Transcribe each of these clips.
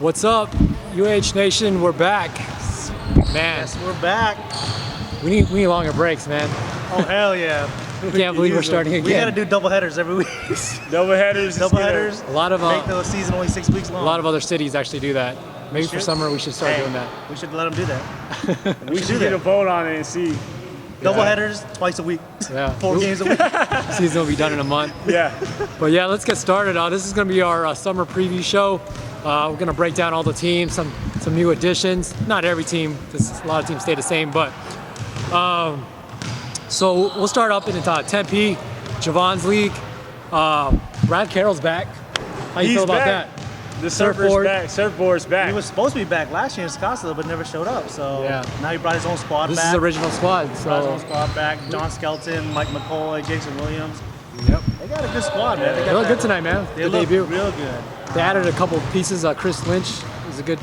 What's up, UH Nation? We're back, man. Yes, we're back. We need longer breaks, man. Oh hell yeah! Can't believe we're starting again. We gotta do double headers every week. Double headers. Double headers. A lot of Make the season only 6 weeks long. a lot of other cities actually do that. Maybe for summer we should start doing that. We should let them do that. We should get a vote on it and see. Double headers twice a week. Yeah. 4 games a week. Season will be done in a month. Yeah. But yeah, let's get started. This is going to be our summer preview show. We're going to break down all the teams, some new additions. Not every team, because a lot of teams stay the same. But so we'll start up in Tempe, Javon's league. Brad Carroll's back. How you He's feel about back. that? The surfer's Surfboard. back. Surfboard's back. He was supposed to be back last year in Scottsdale, but never showed up. So Yeah. now he brought his own squad This back. is the original squad. Brought his So own squad back. John Skelton, Mike McCoy, Jason Williams. yep. They got a good squad, man. They look good tonight, man. They Good look debut. real good. They added a couple pieces. Chris Lynch is a good.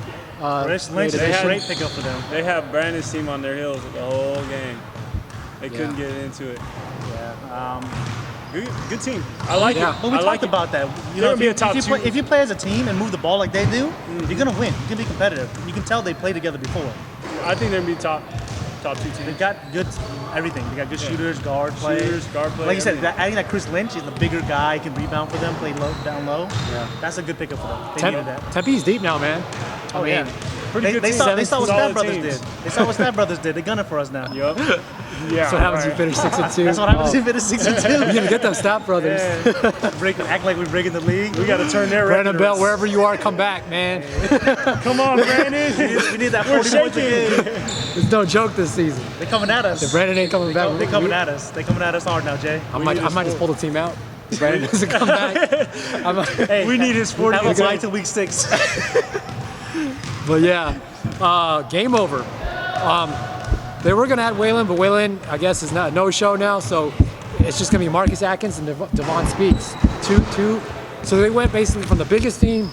Chris great Lynch is addition. a great pickup for them. They have Brandon's team on their heels the whole game. They couldn't get into it. Yeah. Good team. I like Yeah. it. But we I talked like about that. You They're know, gonna be a top two. if you play as a team and move the ball like they do, you're gonna win. You can be competitive. You can tell they played together before. it. I think they're gonna be top two They've teams. got good everything. They got good shooters, guard play. Shooters, guard play, Like you said, everything. adding that Chris Lynch is the bigger guy, can rebound for them, play low, down low. Yeah. That's a good pickup for them. They needed that. Tempe's deep now, man. I Oh mean, yeah. Pretty good They team. saw what Stab Solid Brothers teams. did. They saw what Stab Brothers did. They gun it for us now. Yup. Yeah. That's what happens if you right. finish 6-2. That's what happens if it is 6 and 2. You're gonna get them Stab Brothers. Act like we're breaking the league. We got to turn their Brandon record. Bell, wherever you are, come back, man. Come on, Brandon. We need that We're 40 points a shaking. game. It's no joke this season. They're coming at us. If Brandon ain't coming back, They're coming at us. They're coming at us hard now, Jay. I might just pull the team out. If Brandon doesn't come back. Hey, We need his 40 have a bye points. till week 6. But yeah, game over. They were gonna add Waylon, but Waylon, I guess, is not no-show now. So it's just gonna be Marcus Atkins and Devon Speaks. Two. So they went basically from the biggest team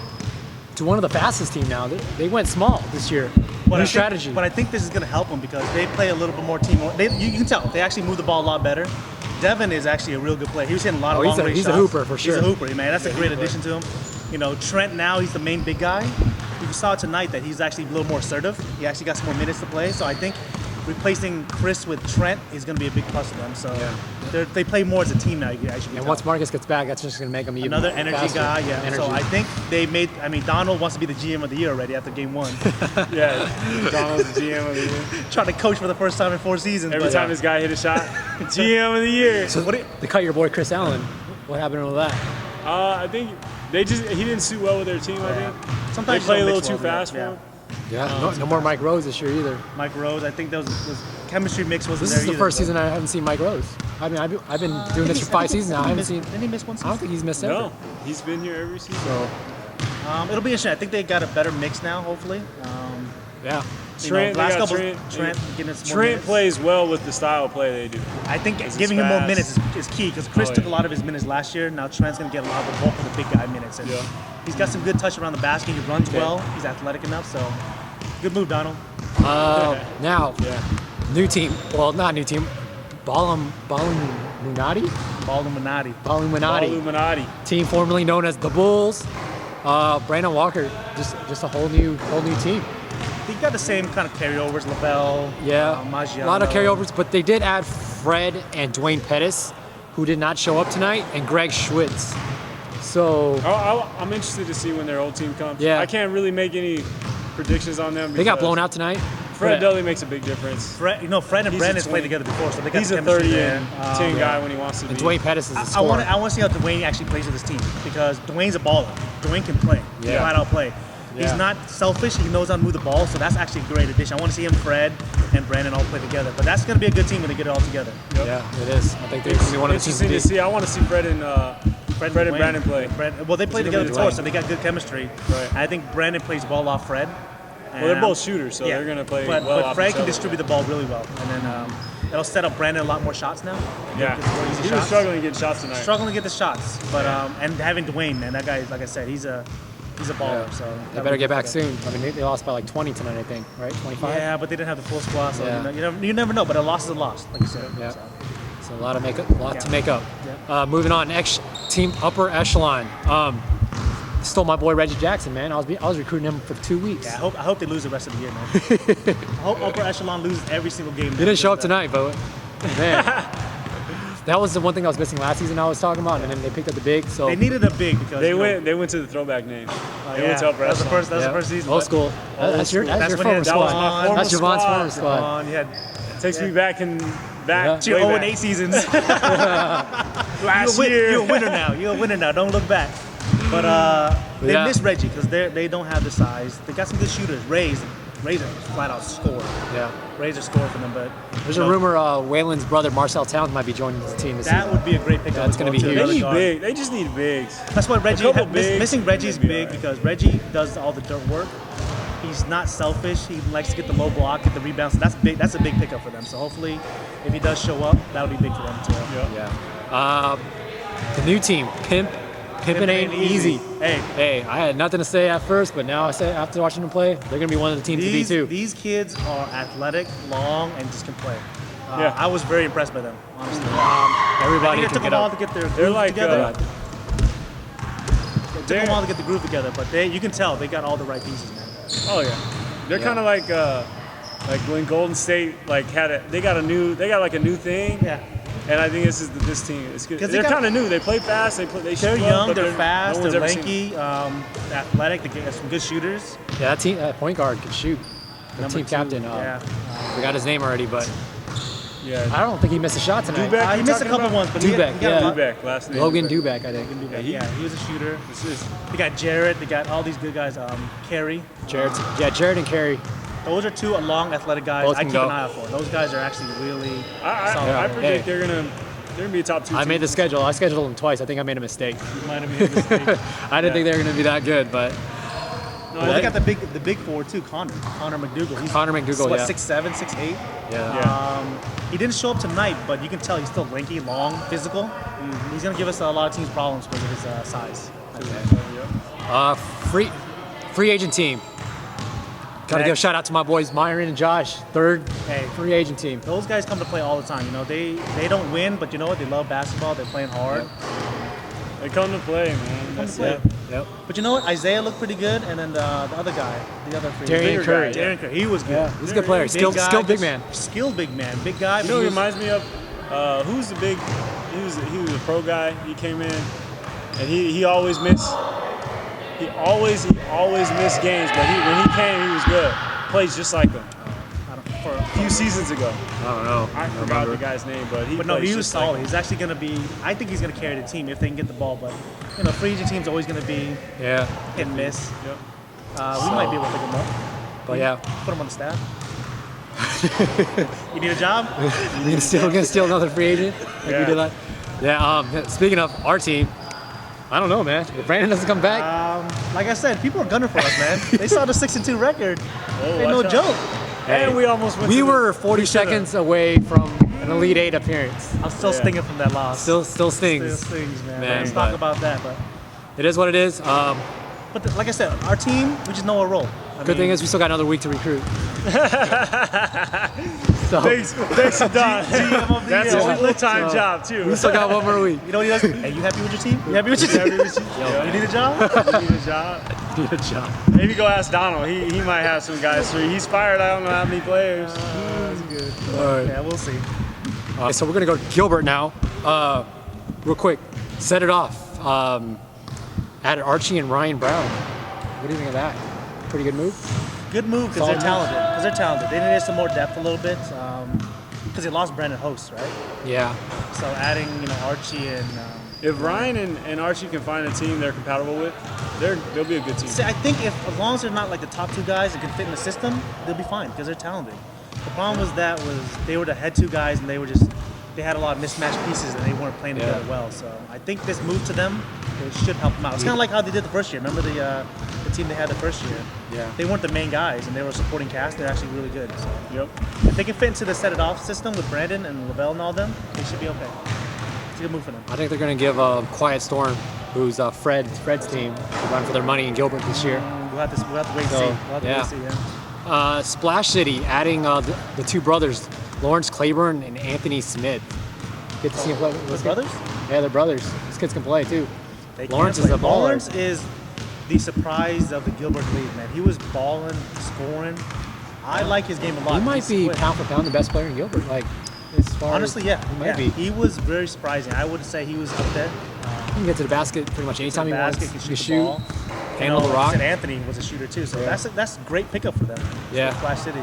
to one of the fastest team now. They went small this year. New strategy. But I think this is going to help them because they play a little bit more team. You can tell they actually move the ball a lot better. Devin is actually a real good player. He was hitting a lot of he's long range a shots. hooper for sure. He's a hooper, man. That's a great addition to him. You know, Trent now he's the main big guy. You saw tonight that he's actually a little more assertive. He actually got some more minutes to play. So I think replacing Chris with Trent is going to be a big plus for them. So they play more as a team now. You can actually And tell. once Marcus gets back, that's just gonna make him even Another energy faster. guy, yeah. Energy. So I think they made. I mean, Donald wants to be the GM of the year already after game 1. Yeah. Donald's the GM of the year. Trying to coach for the first time in 4 seasons. Every but, time this guy hit a shot, GM of the year. So they cut your boy Chris Allen. What happened with that? I think he didn't suit well with their team. I think sometimes they you play a don't little mix too well fast for together. him. Yeah, no more Mike Rose this year either. Mike Rose, I think those chemistry mix wasn't This there is the either, first but- season I haven't seen Mike Rose. I mean, I've been doing this for 5 seasons now. I haven't seen. Didn't he miss one I season? don't think he's missed ever. No, he's been here every season. So It'll be interesting. I think they got a better mix now, hopefully. yeah, Trent, last they got couple- Trent. Trent getting some more Trent minutes. plays well with the style of play they do. I think It's giving him more fast. minutes is key because Chris Oh, took a yeah. lot of his minutes last year. Now Trent's going to get a lot of the bulk of the big guy minutes. And Yeah. he's got some good touch around the basket. He runs well. He's athletic enough. So good move, Donald. now Yeah. new team. Well, not new team. Balluminati. Balluminati. Illuminati. Team formerly known as the Bulls. Brandon Walker, just a whole new team. He got the same kind of carryovers. Lavelle. Yeah, Maggiano. a lot of carryovers, but they did add Fred and Dwayne Pettis, who did not show up tonight, and Greg Schwitz. So I'm interested to see when their old team comes. Yeah. I can't really make any predictions on them. they got because blown out tonight. Fred Dudley makes a big difference. Fred and He's a Brandon's played 20. together before, so they got He's the a chemistry 30 there. and 10 guy when he wants to be. And Dwayne Pettis is a I scorer. want to see how Dwayne actually plays with his team because Dwayne's a baller. Dwayne can play. He can Yeah. flat out play. Yeah. He's not selfish. He knows how to move the ball, so that's actually a great addition. I want to see him, Fred, and Brandon all play together. But that's going to be a good team when they get it all together. Yeah, it is. I think they're going to be one of the teams. Interesting to to see. I want to see Fred and Dwayne. Brandon play. Well, they played together be before, Dwayne. so they got good chemistry. Right. And I think Brandon plays well off Fred. Well, they're both shooters, so they're going to play but, well But off Fred each can other. distribute the ball really well, and then it'll set up Brandon a lot more shots now. Yeah. Get more easy He was shots. struggling to get shots tonight. Struggling to get the shots, but and having Dwayne, man, that guy, like I said, he's a baller. Yeah. So They that'll better be get good back for them. soon. I mean, they lost by like 20 tonight, I think, right? 25? Yeah, but they didn't have the full squad, so Yeah. you never know. But a loss is a loss, like you said. Yeah. So. So a lot to make up. Yeah. Moving on, next team upper echelon. stole my boy Reggie Jackson, man. I was recruiting him for 2 weeks. Yeah, I hope they lose the rest of the year, man. I hope Upper Echelon loses every single game. He didn't show up tonight, but man, that was the one thing that was missing last season. I was talking about, and then they picked up the big. So They needed a big because They went to the throwback name. They went to Upper That's the Echelon. first. That's the first season. Old but- school. That's your That's when former you- that was squad. my former That's Javon's squad. former squad. Come on, you had Takes me back to your way 0 back. 8 seasons. last year. You're a winner now. You're a winner now. Don't look back. But they Yeah. miss Reggie because they don't have the size. They got some good shooters. Razor flat out score. Yeah. Razor score for them, but There's you a know, rumor Waylon's brother Marcel Towns might be joining the team this that season. would be a great pickup. That's gonna be to huge. They another need guard. big. They just need bigs. That's why Reggie couple bigs, missing Reggie's they'd be big alright. because Reggie does all the dirt work. He's not selfish. He likes to get the low block, get the rebounds. So that's big. That's a big pickup for them. So hopefully, if he does show up, that'll be big for them too. Yeah. The new team, Pimpin' ain't easy. Hey, Hey, I had nothing to say at first, but now I say after watching them play, they're gonna be one of the teams to beat too. these kids are athletic, long, and just can play. Yeah. I was very impressed by them, honestly. Everybody I can think it took get a while up. to get their They're groove like together. It took they're- a while to get the groove together, but you can tell they got all the right pieces, man. Oh yeah, they're kind of like when Golden State they got like a new thing. Yeah. And I think this team is good. 'Cause they They're got- kind of new. They play fast. They They're shoot well, young, but they're fast, no one's they're ever seen lanky, athletic. They got some good shooters. Yeah, that point guard can shoot. The Number team two, captain, yeah. forgot his name already, but Yeah. I don't think he missed a shot tonight. Dubek? He you missed a talking couple about? ones, but Dubek, he got a yeah. lot. Dubek, last name. Logan Dubek, I think. Yeah, he was a shooter. This is They got Jarrett. They got all these good guys. Carey. Jared and Carey. Those are two long, athletic guys. Both I can keep go. an eye out for. Those guys are actually really I solid. predict Hey. they're gonna be a top 2. I made the schedule. I scheduled them twice. I think I made a mistake. You might have made a mistake. I didn't think they were going to be that good, but Well, they got the big four too. Connor McDougal. He's Connor McDougal, what, yeah. 6'7", 6'8". yeah. Yeah. He didn't show up tonight, but you can tell he's still lanky, long, physical. He's gonna give us a lot of teams problems because of his size. Free agent team. Got to give a shout out to my boys Myron and Josh. Third Hey. free agent team. Those guys come to play all the time. You know, they don't win, but you know what? They love basketball. They're playing hard. They come to play, man. That's play. it. Yep. But you know what? Isaiah looked pretty good, and then the other guy, the other free Darian bigger Curry. guy, Darian Curry, he was good. Yeah, he's a good player. Big Skilled guy, big just man. Skilled big man, big guy. You but know, he it was- reminds me of who's the big? He was a pro guy. He came in, and he always missed. He always missed games, but when he came, he was good. Plays just like him. for A few seasons ago, I don't know. I forgot the guy's name, but he. But no, plays he was just like solid. him. He's actually going to be. I think he's going to carry the team if they can get the ball. But you know, free agent team's always going to be Yeah, hit and miss. Yep. We might be able to pick him up. but yeah, Put him on the staff. You need a job? we're gonna steal another free agent. Like we Yeah. did that. Yeah. Speaking of our team, I don't know, man. If Brandon doesn't come back, Like I said, people are gunning for us, man. They saw the 6-2 record. Oh, Ain't no watch out. joke. And we almost went. we to the- were 40 seconds away from an Elite Eight appearance. I'm still Yeah. stinging from that loss. Still Still stings. stings, man. Man, Let's talk but- about that. But It is what it is. like I said, our team, we just know our role. Good thing is we still got another week to recruit. So Thanks, Don. GM of the That's year. a full-time So- job too. we still got one more week. You know what he does? Hey, you happy with your team? You happy with your team? You need a job? You need a job. Need a job. Maybe go ask Donald. He might have some guys free. He's fired. I don't know how many players. That's good. All right. Yeah, we'll see. Okay, so we're gonna go to Gilbert now. Real quick, set it off. Added Archie and Ryan Brown. What do you think of that? Pretty good move. Good move because Solid they're talented. They needed some more depth a little bit because they lost Brandon Host, right? Yeah. So adding, Archie and If Ryan and Archie can find a team they're compatible with, they'll be a good team. see, I think as long as they're not like the top two guys that can fit in the system, they'll be fine because they're talented. The problem was they were the head two guys and they had a lot of mismatched pieces and they weren't playing Yeah. together well. So I think this move to them it should help them out. It's kind of like how they did the first year. Remember the team they had the first year? Yeah. They weren't the main guys and they were a supporting cast. They're actually really good. So Yep. if they can fit into the set it off system with Brandon and Lavelle and all them, they should be okay. It's a good move for them. I think they're gonna give Quiet Storm, who's Fred's team, a run for their money in Gilbert this year. We'll have to wait and So, see. We'll have to yeah. wait and see. Yeah. Splash City, adding the two brothers, Lawrence Claiborne and Anthony Smith. Get to see him play. Those brothers? Yeah, they're brothers. These kids can play too. They Lawrence can is play. a baller. Lawrence is the surprise of the Gilbert league, man. He was balling, scoring. I like his game a lot. He might He's be quick. pound for pound the best player in Gilbert. Like, as far Honestly, as, yeah. he might yeah. be. He was very surprising. I would say he was up there. He can get to the basket pretty much anytime he wants. Basket, He can can shoot shoot, the ball. handle the like I rock. said, Anthony was a shooter too, so Yeah. that's a great pickup for them. Yeah. Splash City.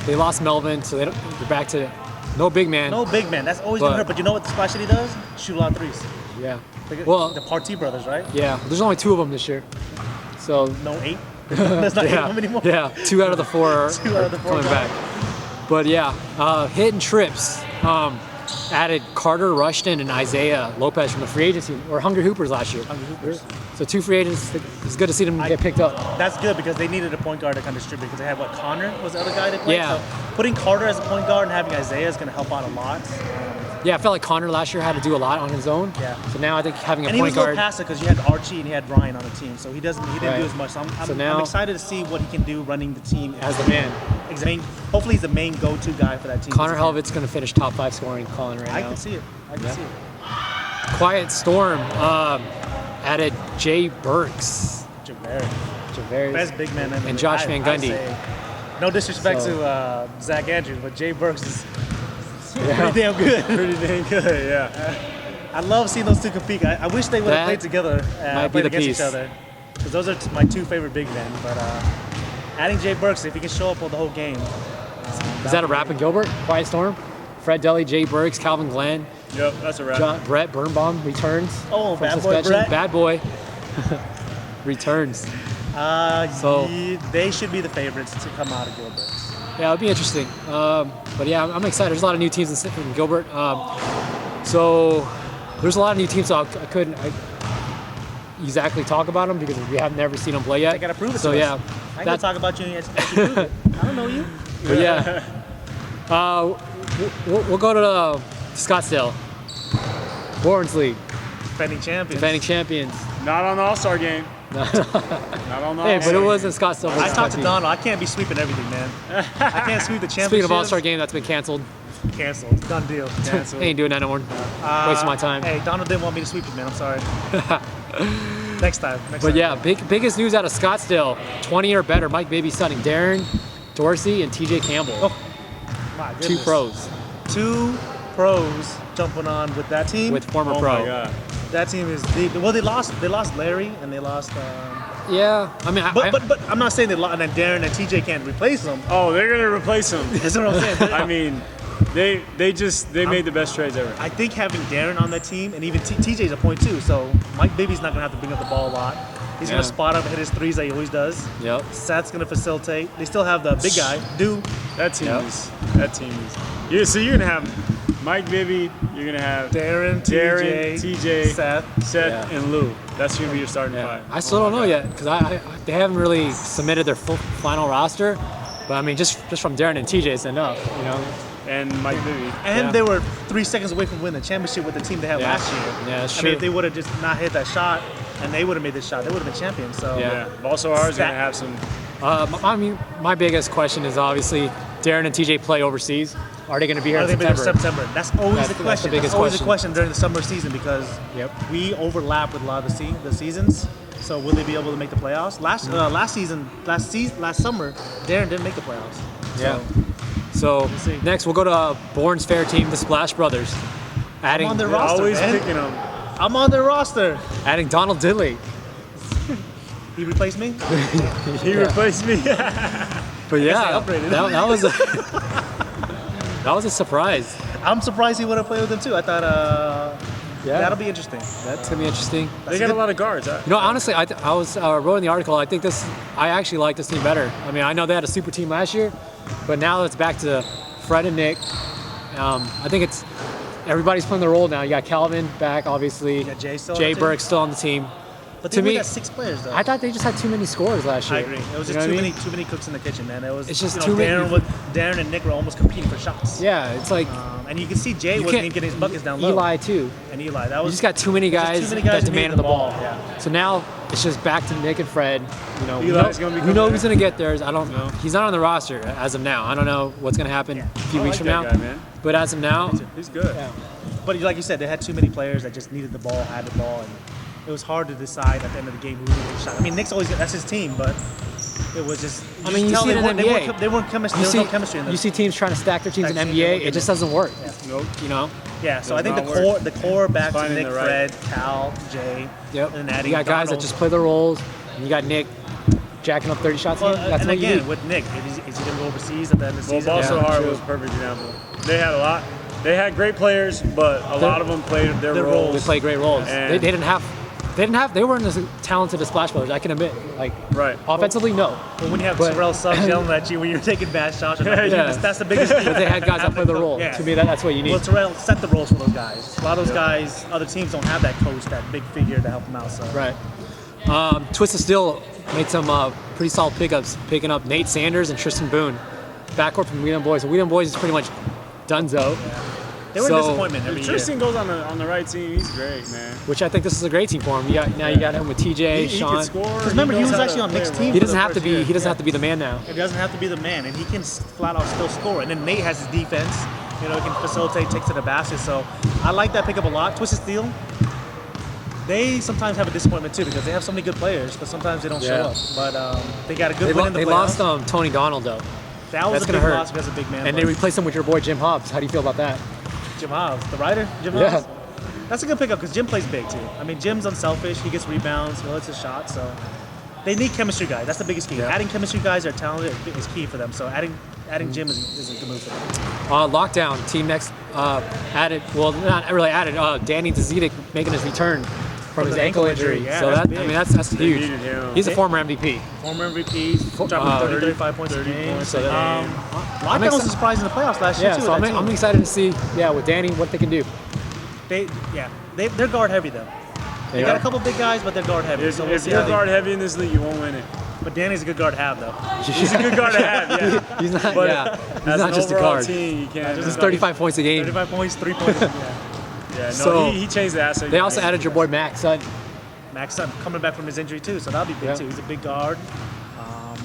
They lost Melvin, so they're back to no big man. No big man. That's always gonna But- hurt. But you know what the Splash City does? Shoot a lot of threes. Yeah. Look at Well, the Partee brothers, right? yeah. There's only 2 of them this year. So No 8. That's not 8 yeah, of them anymore. yeah. 2 out of the 4 are, 2 out of the 4 coming guys. back. But yeah, hitting trips. Added Carter Rushton and Isaiah Lopez from the free agency or Hungry Hoopers last year. Hungry Hoopers. So 2 free agents. It's good to see them get picked up. That's good because they needed a point guard to kind of distribute because they had what Connor was the other guy they played. Yeah. So putting Carter as a point guard and having Isaiah is going to help out a lot. Yeah, I felt like Connor last year had to do a lot on his own. Yeah. So now I think having a And he was point a little guard. passive because you had Archie and he had Ryan on the team, so he didn't Right. do as much. So I'm now- excited to see what he can do running the team As the man. Hopefully he's the main go-to guy for that team. Connor Helvet's going to finish top 5 scoring Colin right I now. can see it. I can Yeah. see it. Quiet Storm added Jay Burks. Javert. Javarius. Best big man in the And league. Josh I- Van I Gundy. say. No disrespect So- to Zach Andrews, but Jay Burks is Yeah. pretty damn good. Pretty dang good, yeah. I love seeing those two compete. I wish they would have That played together, might be played the against piece. each other, because those are my 2 favorite big men. But adding Jay Burks, if he can show up for the whole game, Is that a wrap in Gilbert? Quiet Storm? Fred Deli, Jay Burks, Calvin Glenn, Yep, that's a wrap. Brett Birnbaum returns. Oh, from bad boy suspension. Brett. Bad boy returns. So- they should be the favorites to come out of Gilbert. Yeah, it'll be interesting. But yeah, I'm excited. There's a lot of new teams in Gilbert. So there's a lot of new teams, so I couldn't exactly talk about them because we have never seen them play yet. They gotta prove it So to yeah, us. I ain't gonna that- talk about you and you prove it. I don't know you. but yeah. We'll go to Scottsdale. Warrens League, Defending champions. defending champions. Not on the All-Star game. Not on the Hey, All-Star but it game. was in Scottsdale. I talked to Donald. I can't be sweeping everything, man. I can't sweep the championship. Speaking of All-Star game, that's been canceled. Canceled. Done deal. Canceled. Ain't doing that no more. Wasting my time. Hey, Donald didn't want me to sweep it, man. I'm sorry. Next time. Next But time. yeah, biggest news out of Scottsdale, 20 or better, Mike Baby signing Darren Dorsey and TJ Campbell. Oh, my 2 goodness. pros 2 pros jumping on with that team. with former Oh pro. my God. That team is deep. Well, they lost Larry and they lost. Yeah, I mean, But I'm not saying they lost, and then Darren and TJ can't replace them. Oh, they're gonna replace him. That's what I'm saying. I mean, they made the best trades ever. I think having Darren on that team, and even TJ's a point too, so Mike Baby's not gonna have to bring up the ball a lot. He's Yeah. gonna spot up and hit his threes like he always does. Yep. Seth's gonna facilitate. They still have the big guy, Dew. That team Yep. is. That team is. Yeah, so you're gonna have Mike Bibby. You're gonna have Darren, TJ, Seth. Seth, Yeah. and Lou. That's gonna be your starting Yeah. five. I still don't know yet because they haven't really submitted their final roster. But I mean, just from Darren and TJ, it's enough, you know. And Mike Bibby. And Yeah. they were 3 seconds away from winning the championship with the team they had Yeah. last year. Yeah, that's I true. mean, if they would have just not hit that shot, and they would have made this shot, they would have been champions. So Yeah. Yeah. Also, ours gonna have some. I mean, my biggest question is obviously Darren and TJ play overseas. Are they going to be here Are in they been in September? September? That's always That's the the question. biggest That's always question. the question during the summer season because Yep. we overlap with a lot of the seasons. So will they be able to make the playoffs? Last summer, Darren didn't make the playoffs. Yeah. So see. next we'll go to Bourne's fair team, the Splash Brothers, adding on their We're roster, always man. picking them. I'm on their roster. adding Donald Diddley. He replaced me. He replaced me. But yeah, they upgraded. that was a that was a surprise. I'm surprised he would have played with them too. I thought Yeah, that'll be interesting. that's gonna be interesting. They got a lot of guards. Huh? You know, honestly, I was wrote in the article. I think I actually like this team better. I mean, I know they had a super team last year, but now it's back to Fred and Nick. I think everybody's playing their role now. You got Calvin back, obviously. You got Jay still on Jay the team? Burke still on the team. But To they only me- got 6 players though. I thought they just had too many scores last year. I agree. It was You just know too what I mean? many cooks in the kitchen, man. It was It's just you know, too many- Darren and Nick were almost competing for shots. Yeah, it's like And you can see Jay you wasn't can't even getting his buckets down low. Eli too. And Eli, that You was just got too many just guys, too many guys that who needed demanded the ball. Yeah. So now it's just back to Nick and Fred. You know, Eli's gonna be we know coming who's gonna get theirs. I don't. No. He's not on the roster as of now. I don't know what's gonna happen a few I weeks like from that now. guy, man. But as of now, He's good. yeah. But like you said, they had too many players that just needed the ball, had the ball, and it was hard to decide at the end of the game who really hit the shot. I mean, Nick's always that's his team, but it was just. I mean, you see it in NBA. They weren't chemistry. You There see, was no chemistry in you this. see teams trying to stack their teams in Stack teams, NBA. yeah. It just doesn't work. Nope. You know. Yeah, so I Does think not work. the core back to Finding Nick, the right- Fred, Cal, Jay, Yep. and adding You got guys that Donald. just play their roles. And you got Nick jacking up 30 shots. Well, That's and what you again, need. with Nick, is he going to go overseas at the end of the Well, season? Boston Yeah, Hart true. was a perfect example. They had a lot. They had great players, but a lot of them played their Their roles. They play great roles. And- They weren't as talented as Splash Brothers. I can admit. Like Right. offensively, no. Well, when you have But- Terrell Suggs yelling at you when you're taking bad shots, Yeah. that's the biggest key. But they had guys that play the role. Yeah. To me, that's what you need. Well, Terrell set the roles for those guys. A lot of those guys, other teams don't have that coach, that big figure to help them out. So Right. Twisted Steel made some pretty solid pickups, picking up Nate Sanders and Tristan Boone, backcourt from Weedham Boys. So Weedham Boys is pretty much donezo, they were So- a disappointment every If year. Tristan goes on the right team, he's great, man. which I think this is a great team for him. You got him with TJ, He Sean. can score. Because remember, he knows was how actually to on play Nick's a team. role. He for doesn't the have to first be. year. He doesn't have to be the man now. It doesn't have to be the man, and he can flat out still score. And then Nate has his defense. He can facilitate, takes to the basket. So I like that pickup a lot. Twisted Steel. They sometimes have a disappointment too because they have so many good players, but sometimes they don't show Yeah. up. But they got a good They, win in the they playoffs. lost Tony Donald though, that was that's a gonna big hurt. loss because of big man. and they but replaced him with your boy Jim Hobbs. How do you feel about that? Jim Hobbs, the writer, Jim Yeah. Hobbs. That's a good pickup because Jim plays big too. I mean, Jim's unselfish. He gets rebounds. He hits his shot. So they need chemistry guys. That's the biggest key. Yeah. Adding chemistry guys that are talented is key for them. So adding Jim is a good move for them. Lockdown team next added. Well, not really added. Danny Dzidek making his return from his the ankle ankle injury. injury. Yeah, So that's that big. I mean that's They huge. needed him. He's a former MVP. Former MVP, dropping 30, 35 points a 30 game. points So a that- game. Lockdown was a surprise in the playoffs last year Yeah, too. so with that I'm team. excited to see. Yeah, with Danny, what they can do. They're guard heavy though. They got a couple big guys, but they're guard heavy. If, So we'll if see you're how they- guard heavy in this league, you won't win it. But Danny's a good guard to have though. He's a good guard to have, yeah. He's not. But yeah, he's as not an just a overall guard. team, you can't. just He's 35 points a game. 35 points, 3 points. Yeah. Yeah, no, So- he changed the aspect. They of also the game. added your boy Max Sutton. Max Sutton coming back from his injury too, so that'll be big Yeah. too. He's a big guard.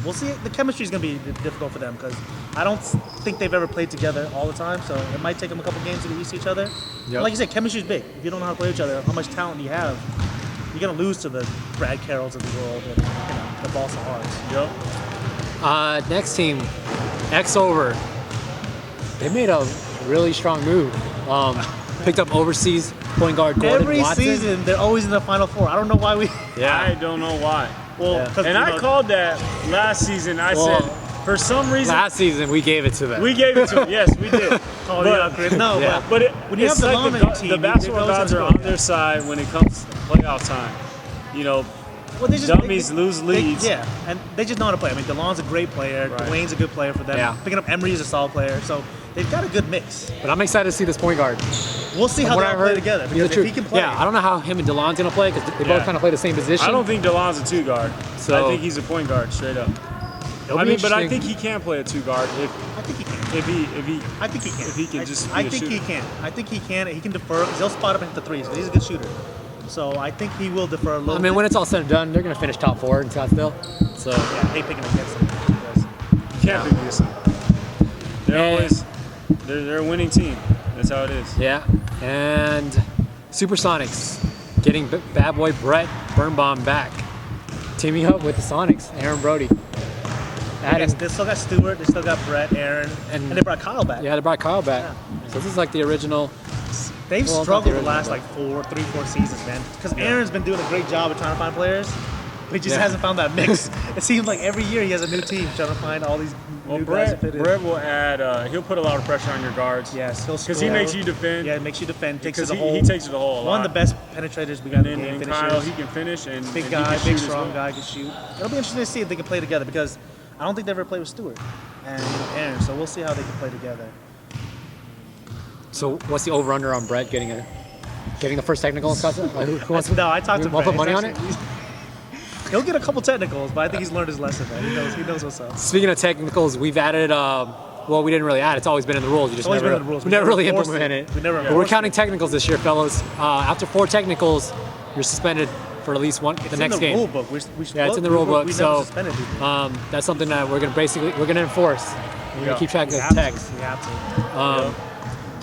We'll see. The chemistry is going to be difficult for them because I don't think they've ever played together all the time. So it might take them a couple games to get used to each other. Yep. Like you said, chemistry is big. If you don't know how to play each other, how much talent do you have? You're going to lose to the Brad Carrolls of the world and the Boston Hearts. Yup. Next team, X Over. They made a really strong move. Picked up overseas point guard Gordon Every Watson. season, they're always in the Final Four. I don't know why we. I don't know why. Well, Yeah. 'cause, And you I know, called that last season. I Well, said, for some reason, Last season we gave it to them. we gave it to him. Yes, we did. called but- it out, Chris. No, Yeah. But When you it's have like DeLon on the, your team, the you- basketball they're gods always are gonna on their side when it comes to playoff time. You know, well, they just, dummies lose leads. yeah, and they just know how to play. I mean, DeLon's a great player. Right. Dwayne's a good player for them. Yeah. Picking up Emery is a solid player. So they've got a good mix. But I'm excited to see this point guard. We'll see how From what they I all play heard, together. he's Because a true. if he can play, Yeah, I don't know how him and DeLon's gonna play because they both Yeah. kind of play the same position. I don't think DeLon's a two guard. So- I think he's a point guard straight up. It'll I be mean, but I interesting. think he can play a two guard I think he can. if he. I think he can. If he can I, just I be a think he shooter. can. I think he can. He can defer because he'll spot up and hit the threes. He's a good shooter. So I think he will defer a little. I mean, bit. when it's all said and done, they're gonna finish top 4 in Scottsdale. So Yeah, I hate picking against him. because- You can't pick against them. They're Yeah. always they're a winning team. That's how it is. yeah, and Supersonics getting bad boy Brett Birnbaum back, teaming up with the Sonics, Aaron Brody. Adding, They still got Stewart. They still got Brett, Aaron, And- and they brought Kyle back. yeah, they brought Kyle back. Yeah. So this is like the original. They've Well, not struggled the the original, last but- like 3-4 seasons, man. Because Aaron's been doing a great job of trying to find players, but he just Yeah. hasn't found that mix. It seems like every year he has a new team trying to find all these Well, new guys to Brett, fit in. Brett will add. He'll put a lot of pressure on your guards. Yes, he'll Because he score. makes you defend. Yeah, it makes you defend. Takes it Because to the he hole. takes it to the hole a lot. One of the best penetrators we got And in the then game. Kyle, Finishers. he can finish and Big and guy, he can big shoot as strong well. guy, can shoot. It'll be interesting to see if they can play together because I don't think they ever played with Stewart and Aaron. So we'll see how they can play together. So what's the over under on Brett getting the first technical in Scottsdale? Like, who wants No, I talked to want to put Brett. money on it? He'll get a couple technicals, but I think he's learned his lesson, man. He knows what's up. Speaking of technicals, we've added. Well, we didn't really add. It's always been in the rules. You just always never, been in the rules. We never really enforced implemented it. We never But we're enforced counting it. technicals this year, fellas. After 4 technicals, you're suspended for at least one. It's the next in the game. rule book. Yeah, it's in the rule book. We never So suspended people. that's something that we're gonna enforce. We're Yeah. gonna keep track We of have to. text. We have to.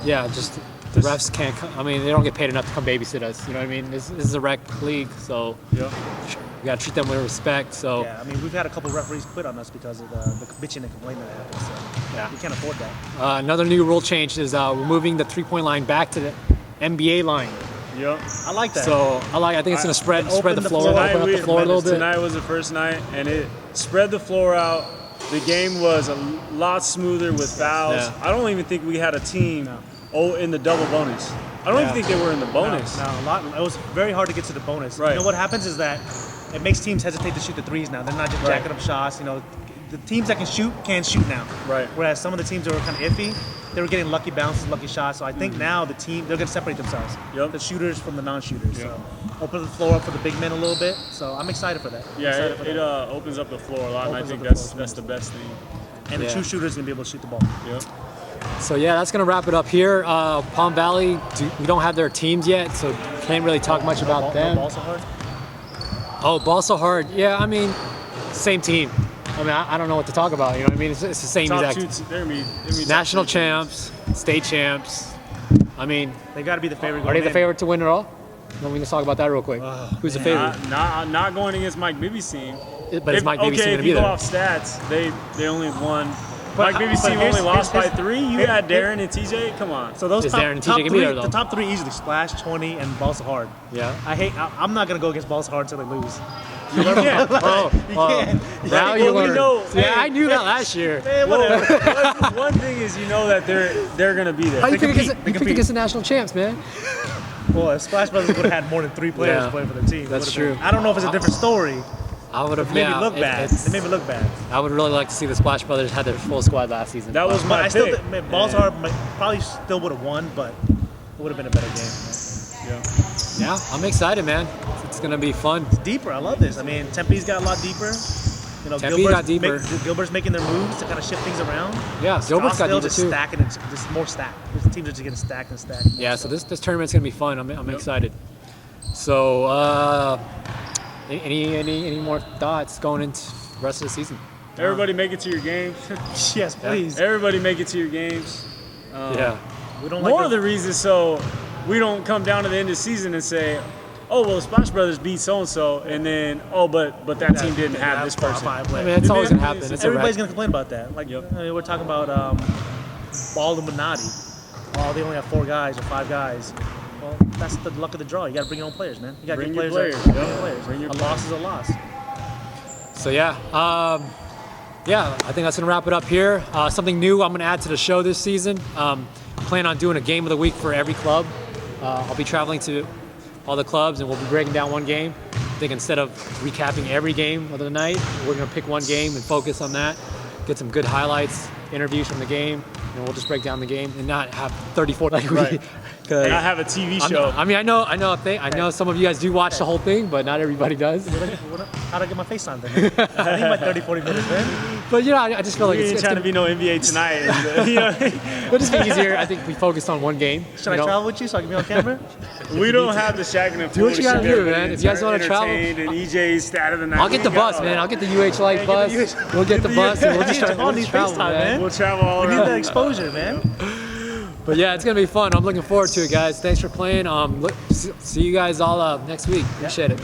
Yeah, just the refs can't. I mean, they don't get paid enough to come babysit us. You know what I mean? This is a rec league, so Yeah. we gotta treat them with respect. So Yeah, I mean, we've had a couple referees quit on us because of the bitching and complaining that happens. So Yeah. we can't afford that. another new rule change is we're moving the 3-point line back to the NBA line. Yep. I like that. So I think it's gonna spread the open the floor, floor. open up the we- floor a little bit. Tonight was the first night, and it spread the floor out. The game was a lot smoother with fouls. Yeah. I don't even think we had a team in the double bonus. I don't Yeah. even think they were in the bonus. No, a lot. It was very hard to get to the bonus. Right. You know what happens is that it makes teams hesitate to shoot the threes now. They're not just Right. jacking up shots. You know, the teams that can shoot now. Right. Whereas some of the teams that were kind of iffy, they were getting lucky bounces, lucky shots. So I think now the team they're gonna separate themselves. Yep. The shooters from the non-shooters. Yep. So open the floor up for the big men a little bit. So I'm excited for that. I'm Yeah, excited for it that. opens up the floor a lot, and I Opens think up the that's floor. the best thing. And Yeah. the true shooters gonna be able to shoot the ball. Yep. So yeah, that's gonna wrap it up here. Palm Valley, we don't have their teams yet, so can't really talk much about them. Ball so hard. Oh, ball so hard. Yeah, I mean, same team. I mean, I don't know what to talk about. You know what I mean? It's the same Top exact. two, they're gonna be top National two teams. champs, state champs. I mean, They got to be the favorite. are going they the in. favorite to win it all? Well, we can talk about that real quick. Who's the favorite? Not going against Mike Bibby's team. But it's Mike Bibby's team if gonna you be go there. off stats, they only won. But- Mike Bibby's but team here's- only lost by here's- 3. You here- had here- Darren and TJ. Come on. So those Is top, Darren and TJ top gonna be three, there, though? the top three easily Splash, 20, and Ball so hard. Yeah. I'm not gonna go against Ball so hard until they lose. You can't. Oh, You can't. now Well, you we learn. know- Yeah, hey, I knew that last year. Eh, whatever. One thing is, you know that they're gonna be there. How you pick compete. against, They you pick compete. against the national champs, man? Well, if Splash Brothers would have had more than 3 players Yeah, playing for the team. that's it would've been- true. I don't know if it's a different story. I would have. It made Yeah, me look bad. it's- It made me look bad. I would really like to see the Splash Brothers had their full squad last season. That was But my I still pick. think Ball so hard probably still would have won, but it would have been a better game. Yeah, I'm excited, man. It's gonna be fun. Deeper, I love this. I mean, Tempe's got a lot deeper. You know, Tempe got deeper. Gilbert's making their moves to kind of shift things around. Yeah, Gilbert's got Scottsdale deeper just too. stacking it, just more stacked. The teams are just getting stacked and stacked. Yeah, so this tournament's gonna be fun. I'm excited. So, any more thoughts going into the rest of the season? Everybody make it to your games. Yes, please. Everybody make it to your games. Yeah, We don't More like of the reason so we don't come down to the end of the season and say, oh well, the Splash Brothers beat so and so, and then but that team didn't have this person. I mean it's always gonna happen. It's a Everybody's rec. gonna complain about that. Like Yep. I mean, we're talking about Ball Illuminati. Oh, they only have 4 guys or 5 guys. Well, that's the luck of the draw. You got to bring your own players, man. You got to Bring get your players. players, Bring yeah. your players. Bring your A players. loss is a loss. So yeah, I think that's gonna wrap it up here. Something new I'm gonna add to the show this season. Plan on doing a game of the week for every club. I'll be traveling to all the clubs and we'll be breaking down one game. I think instead of recapping every game of the night, we're gonna pick one game and focus on that. Get some good highlights, interviews from the game, and we'll just break down the game and not have 34 like we. Right. 'cause And I have a TV show. I mean, I know some of you guys do watch the whole thing, but not everybody does. How'd I get my face on then? I need my 30, 40 minutes, man. But you know, I just feel like we it's ain't trying to be no NBA tonight. You know, it'll just be easier. I think we focused on one game. Should I travel with you so I can be on camera? we don't have the Shaq and the Do what you gotta Fool to do, keep man. everybody If you guys wanna travel- entertained and EJ's stat of the night. I'll get the bus, man. I'll get the UH Light bus. We'll get the bus and we'll just Come on, we'll these travel, FaceTime, man. We'll travel all We need around. that exposure, man. But yeah, it's gonna be fun. I'm looking forward to it, guys. Thanks for playing. See you guys all next week. Appreciate it.